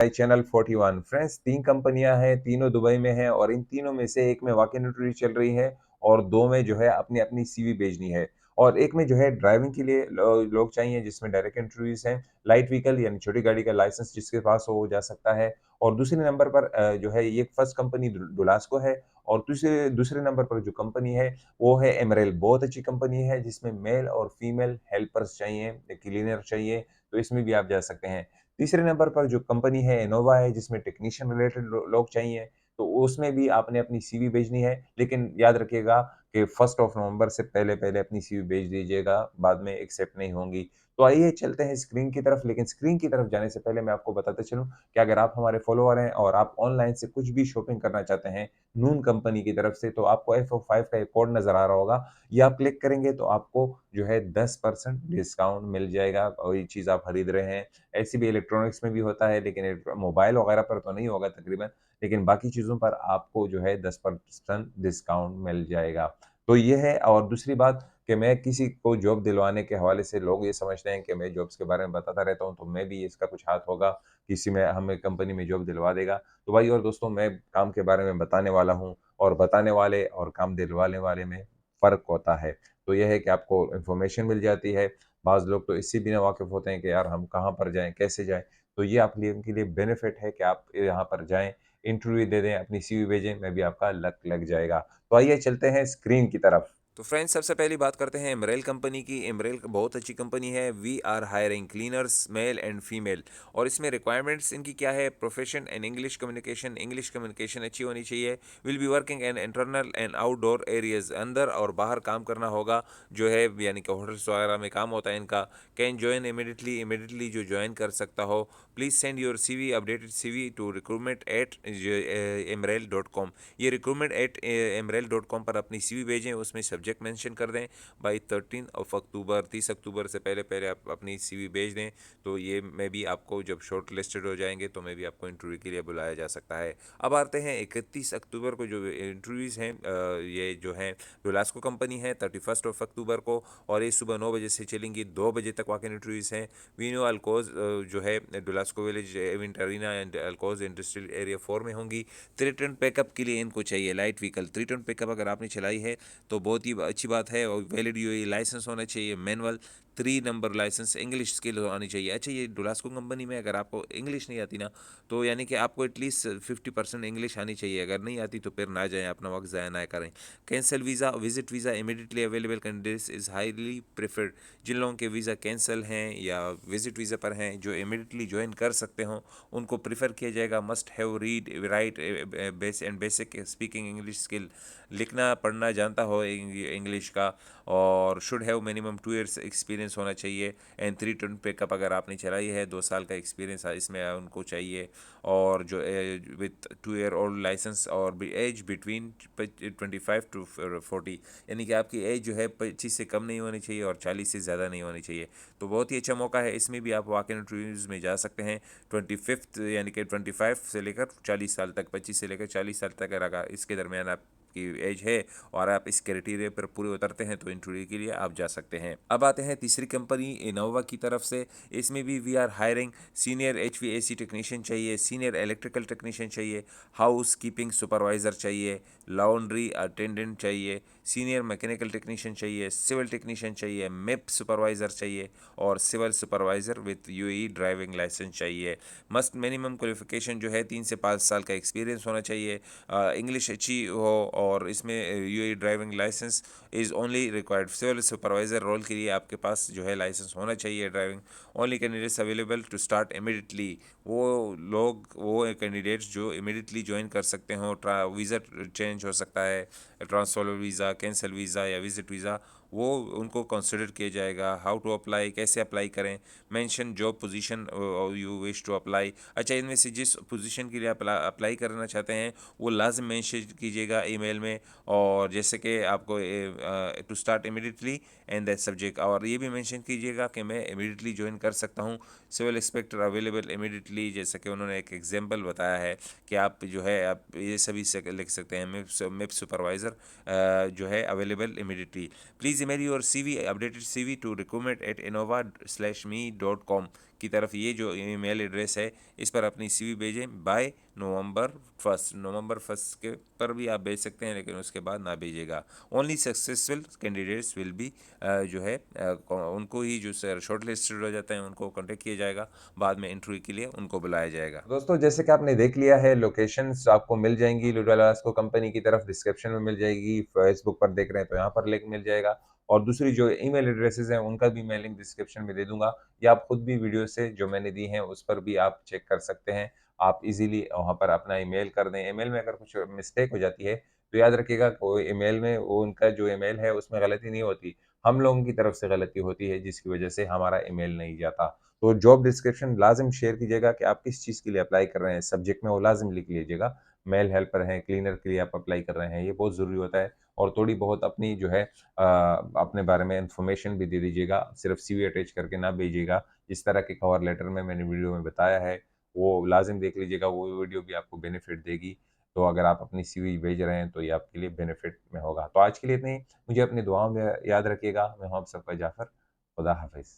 Channel 41 friends, 3 कंपनियां हैं, तीनों दुबई में हैं और इन तीनों में से एक में वॉक इन इंटरव्यू चल रही है और 2 में जो है अपनी-अपनी सीवी भेजनी है और एक में जो है ड्राइविंग के लिए लोग चाहिए जिसमें डायरेक्ट इंटरव्यूज़ हैं। लाइट व्हीकल यानी छोटी गाड़ी का लाइसेंस जिसके पास हो वो जा सकता है और दूसरे नंबर पर जो है ये फर्स्ट कंपनी डुलास्को है और दूसरे दूसरे नंबर पर जो कंपनी है वो है एमरेल। बहुत अच्छी कंपनी है जिसमें मेल और फीमेल हेल्पर्स चाहिए, क्लीनर चाहिए, तो इसमें भी आप जा सकते हैं। तीसरे नंबर पर जो कंपनी है इनोवा है जिसमें टेक्नीशियन रिलेटेड लोग चाहिए, तो उसमें भी आपने अपनी सीवी भेजनी है, लेकिन याद रखिएगा कि 1st ऑफ नवंबर से पहले-पहले अपनी सीवी भेज दीजिएगा, बाद में एक्सेप्ट नहीं होंगी। तो आइए चलते हैं स्क्रीन की तरफ, लेकिन स्क्रीन की तरफ जाने से पहले मैं आपको बताते चलूँ कि अगर आप हमारे फॉलोवर हैं और आप ऑनलाइन से कुछ भी शॉपिंग करना चाहते हैं, नून कंपनी की तरफ से, तो आपको FO5 का एक कोड नज़र आ रहा होगा, ये आप क्लिक करेंगे तो आपको जो है 10% डिस्काउंट मिल जाएगा और ये चीज़ आप खरीद रहे हैं। ऐसे भी इलेक्ट्रॉनिक्स में भी होता है लेकिन मोबाइल वगैरह पर तो नहीं होगा तकरीबन, लेकिन बाकी चीज़ों पर आपको जो है 10% डिस्काउंट मिल जाएगा। तो ये है और दूसरी बात कि मैं किसी को जॉब दिलवाने के हवाले से लोग ये समझते हैं कि मैं जॉब्स के बारे में बताता रहता हूँ, तो मैं भी इसका कुछ हाथ होगा, किसी में हमें कंपनी में जॉब दिलवा देगा। तो भाई और दोस्तों मैं काम के बारे में बताने वाला हूँ और बताने वाले और काम दिलवाने वाले में फ़र्क होता है। तो ये है कि आपको इन्फॉर्मेशन मिल जाती है, बाज़ लोग तो इससे भी नावाकिफ़ होते हैं कि यार हम कहाँ पर जाएँ, कैसे जाएँ? तो ये आप लिए उनके लिए बेनिफिट है कि आप यहाँ पर जाएँ, इंटरव्यू दे दें, अपनी सीवी भेजें, में भी आपका लक लग जाएगा। तो आइए चलते हैं स्क्रीन की तरफ। तो फ्रेंड्स सबसे पहली बात करते हैं एमरेल कंपनी की। एमरेल बहुत अच्छी कंपनी है। We are hiring cleaners male and female. और इसमें रिक्वायरमेंट्स इनकी क्या है? प्रोफेशन एंड इंग्लिश कम्युनिकेशन अच्छी होनी चाहिए। Will be working an internal and outdoor areas, अंदर और बाहर काम करना होगा जो है, यानी कि होटल्स वगैरह में काम होता है इनका। कैन ज्वाइन इमिडिएटली जो ज्वाइन कर सकता हो। Please send your CV updated CV to recruitment at Emrel dot com. ये recruitment at Emrel dot com पर अपनी सीवी भेजें, उसमें सब्जेक्ट मेंशन कर दें बाई 13 30 अक्टूबर से पहले पहले आप अपनी सीवी भेज दें। तो ये मैं भी आपको जब शॉर्ट लिस्टेड हो जाएंगे तो मैं भी आपको इंटरव्यू के लिए बुलाया जा सकता है। अब आते हैं 31 अक्टूबर को जो इंटरव्यूज़ हैं, ये जो हैं डोलास्को कंपनी है 31 अक्टूबर को, और ये सुबह 9 बजे से चलेंगी, 2 बजे तक वाकई इंटरव्यूज़ हैं। वीनो अल्कोज जो है डोलास्को village event arena and Al Quoz industrial area 4 में होंगी। 3 टन पिकअप के लिए इनको चाहिए लाइट व्हीकल। 3 टन पिकअप अगर आपने चलाई है तो बहुत ही अच्छी बात है। और वैलिड यूएई लाइसेंस होना चाहिए, manual 3 number license, English skill आनी चाहिए। अच्छा, ये डुलास्को कंपनी में अगर आपको इंग्लिश नहीं आती ना, तो यानी कि आपको एटलीस्ट 50% इंग्लिश आनी चाहिए। अगर नहीं आती तो फिर ना जाएं, अपना वक्त ज़ाया ना करें। Cancel visa visit visa immediately available candidates is highly preferred. जिन लोगों के वीज़ा कैंसिल हैं या विजिट वीज़ा पर हैं, जो इमीडिएटली ज्वाइन कर सकते हों, उनको प्रेफर किया जाएगा। Must have read write basic speaking English skill, लिखना पढ़ना जानता हो इंग्लिश का, और should have minimum 2 years experience होना चाहिए। एंड 3 टन पिकअप अगर आपने चलाई है, 2 साल का एक्सपीरियंस इसमें उनको चाहिए। और जो विथ 2 ईयर ओल्ड लाइसेंस और एज बिटवीन 25 to 40, यानी कि आपकी एज जो है 25 से कम नहीं होनी चाहिए और 40 से ज़्यादा नहीं होनी चाहिए। तो बहुत ही अच्छा मौका है, इसमें भी आप वॉक इन इंटरव्यूज़ में जा सकते हैं। 25 यानी कि 25 से लेकर 40 साल तक, 25 से लेकर 40 साल तक अगर इसके दरमियान आपकी एज है और आप इस क्राइटेरिया पर पूरे उतरते हैं तो इंटरव्यू के लिए आप जा सकते हैं। अब आते हैं तीसरी कंपनी इनोवा की तरफ से। इसमें भी we are hiring senior HVAC technician चाहिए, सीनियर इलेक्ट्रिकल टेक्नीशियन चाहिए, हाउस कीपिंग सुपरवाइज़र चाहिए, लॉन्ड्री अटेंडेंट चाहिए, सीनियर मैकेनिकल टेक्नीशियन चाहिए, सिविल टेक्नीशियन चाहिए, MEP सुपरवाइज़र चाहिए और civil supervisor with UAE driving license चाहिए। मस्ट मिनिमम क्वालिफिकेशन जो है 3 से 5 साल का एक्सपीरियंस होना चाहिए, इंग्लिश अच्छी हो, और इसमें UAE driving license is only required. Civil supervisor role के लिए आपके पास जो है लाइसेंस होना चाहिए driving. Only candidates available to start immediately. वो कैंडिडेट्स जो इमीडिएटली ज्वाइन कर सकते हो। वीज़ा चेंज हो सकता है, ट्रांसफर वीज़ा, कैंसिल वीज़ा या विजिट वीज़ा, वो उनको कंसिडर किया जाएगा। हाउ टू अप्लाई, कैसे अप्लाई करें, mention job position you wish to apply. अच्छा, इनमें से जिस पोजीशन के लिए अप्लाई करना चाहते हैं वो लाजम मेंशन कीजिएगा ईमेल में। और जैसे कि आपको to start immediately and that subject, और ये भी मेंशन कीजिएगा कि मैं इमीडिएटली ज्वाइन कर सकता हूँ। सिविल इंस्पेक्टर अवेलेबल इमीडिएटली, जैसे कि उन्होंने एक एग्जांपल बताया है कि आप जो है आप ये सभी से लिख सकते हैं। मिप सुपरवाइज़र जो है available immediately. Please email your CV updated CV to recruitment@innova/me.com। की तरफ ये जो ईमेल एड्रेस है इस पर अपनी सीवी भेजें बाय नवंबर 1 के पर भी आप भेज सकते हैं, लेकिन उसके बाद ना भेजिएगा। Only successful candidates will be जो है उनको ही जो सर शॉर्ट लिस्टेड हो जाते हैं उनको कांटेक्ट किया जाएगा, बाद में इंटरव्यू के लिए उनको बुलाया जाएगा। दोस्तों जैसे कि आपने देख लिया है, लोकेशंस आपको मिल जाएंगी लुडलास्को कंपनी की तरफ, डिस्क्रिप्शन में मिल जाएगी। फेसबुक पर देख रहे हैं तो यहाँ पर लिंक मिल जाएगा, और दूसरी जो ईमेल एड्रेसेस हैं उनका भी मैं लिंक डिस्क्रिप्शन में दे दूंगा, या आप खुद भी वीडियो से जो मैंने दी हैं उस पर भी आप चेक कर सकते हैं। आप इजीली वहाँ पर अपना ईमेल कर दें। ईमेल में अगर कुछ मिस्टेक हो जाती है तो याद रखिएगा, वो ईमेल में वो उनका जो ईमेल है उसमें गलती नहीं होती, हम लोगों की तरफ से गलती होती है, जिसकी वजह से हमारा ईमेल नहीं जाता। तो जॉब डिस्क्रिप्शन लाज़िम शेयर कीजिएगा कि आप किस चीज़ के लिए अप्लाई कर रहे हैं, सब्जेक्ट में वो लाज़िम लिख लीजिएगा। मेल हेल्पर हैं, क्लीनर के लिए आप अप्लाई कर रहे हैं, ये बहुत ज़रूरी होता है। और थोड़ी बहुत अपनी जो है अपने बारे में इन्फॉर्मेशन भी दे दीजिएगा, सिर्फ सीवी अटैच करके ना भेजिएगा। जिस तरह के कवर लेटर में मैंने वीडियो में बताया है, वो लाज़िम देख लीजिएगा, वो वीडियो भी आपको बेनिफिट देगी। तो अगर आप अपनी सीवी भेज रहे हैं तो ये आपके लिए बेनिफिट में होगा। तो आज के लिए इतना ही, मुझे अपनी दुआओं में याद रखिएगा। मैं हूँ आप सबका जाफ़र, खुदा हाफ़िज़।